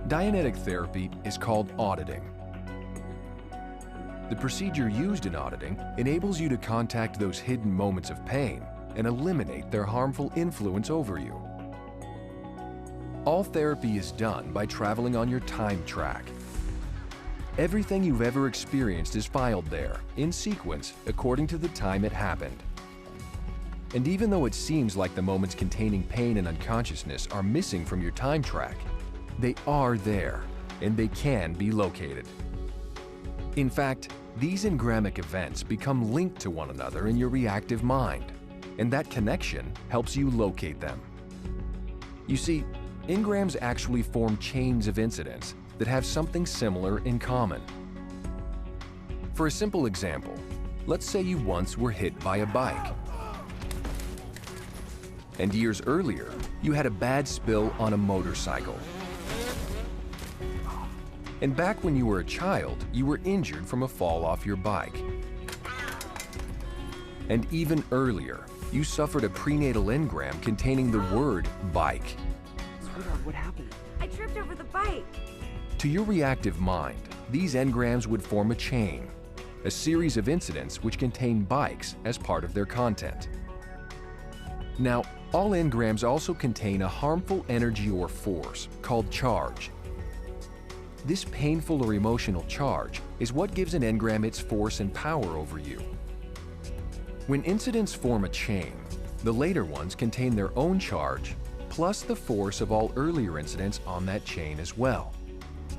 Dianetic therapy is called auditing. The procedure used in auditing enables you to contact those hidden moments of pain and eliminate their harmful influence over you. All therapy is done by traveling on your time track. Everything you've ever experienced is filed there, in sequence, according to the time it happened. And even though it seems like the moments containing pain and unconsciousness are missing from your time track, they are there, and they can be located. In fact, these engrammic events become linked to one another in your reactive mind, and that connection helps you locate them. You see, engrams actually form chains of incidents that have something similar in common. For a simple example, let's say you once were hit by a bike. And years earlier, you had a bad spill on a motorcycle. And back when you were a child, you were injured from a fall off your bike. And even earlier, you suffered a prenatal engram containing the word bike. Sweetheart, what happened? I tripped over the bike. To your reactive mind, these engrams would form a chain, a series of incidents which contain bikes as part of their content. Now, all engrams also contain a harmful energy or force called charge. This painful or emotional charge is what gives an engram its force and power over you. When incidents form a chain, the later ones contain their own charge plus the force of all earlier incidents on that chain as well.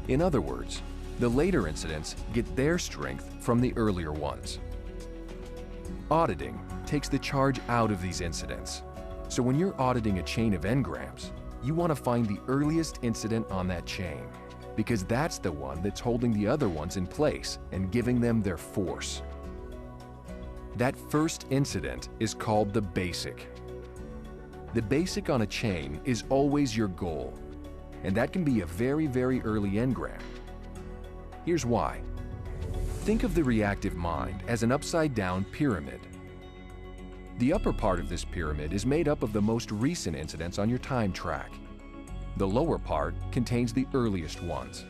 In other words, the later incidents get their strength from the earlier ones. Auditing takes the charge out of these incidents. So when you're auditing a chain of engrams, you want to find the earliest incident on that chain, because that's the one that's holding the other ones in place and giving them their force. That first incident is called the basic. The basic on a chain is always your goal, and that can be a very, very early engram. Here's why. Think of the reactive mind as an upside-down pyramid. The upper part of this pyramid is made up of the most recent incidents on your time track. The lower part contains the earliest ones.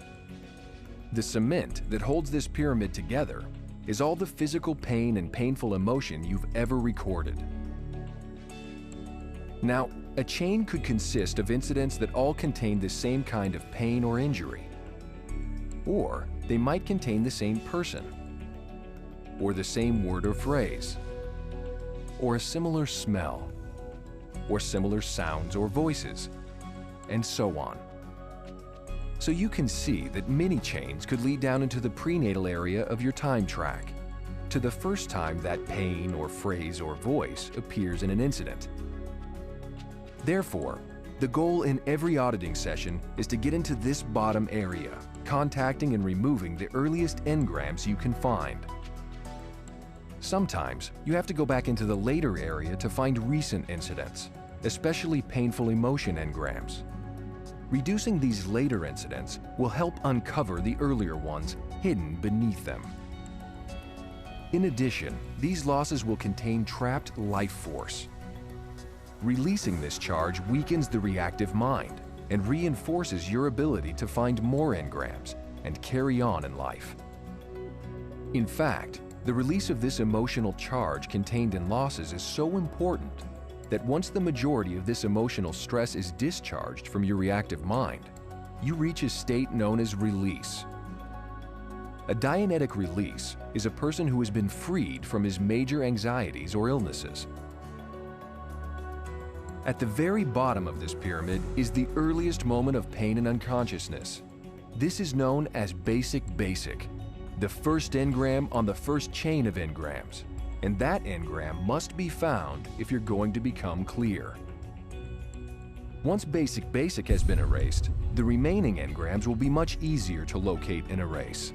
The cement that holds this pyramid together is all the physical pain and painful emotion you've ever recorded. Now, a chain could consist of incidents that all contain the same kind of pain or injury. Or they might contain the same person, or the same word or phrase, or a similar smell, or similar sounds or voices, and so on. So you can see that many chains could lead down into the prenatal area of your time track, to the first time that pain or phrase or voice appears in an incident. Therefore, the goal in every auditing session is to get into this bottom area, contacting and removing the earliest engrams you can find. Sometimes you have to go back into the later area to find recent incidents, especially painful emotion engrams. Reducing these later incidents will help uncover the earlier ones hidden beneath them. In addition, these losses will contain trapped life force. Releasing this charge weakens the reactive mind and reinforces your ability to find more engrams and carry on in life. In fact, the release of this emotional charge contained in losses is so important that once the majority of this emotional stress is discharged from your reactive mind, you reach a state known as release. A Dianetic release is a person who has been freed from his major anxieties or illnesses. At the very bottom of this pyramid is the earliest moment of pain and unconsciousness. This is known as basic, the first engram on the first chain of engrams, and that engram must be found if you're going to become clear. Once basic has been erased, the remaining engrams will be much easier to locate and erase.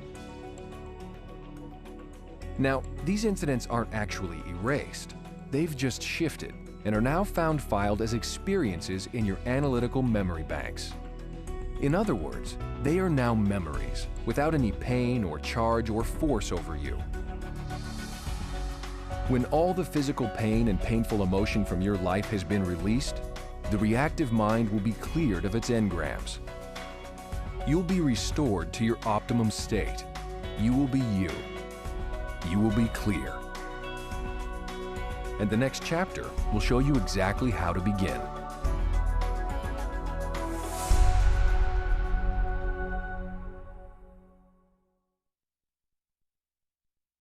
Now, these incidents aren't actually erased. They've just shifted and are now found filed as experiences in your analytical memory banks. In other words, they are now memories, without any pain or charge or force over you. When all the physical pain and painful emotion from your life has been released, the reactive mind will be cleared of its engrams. You'll be restored to your optimum state. You will be you. You will be clear. And the next chapter will show you exactly how to begin.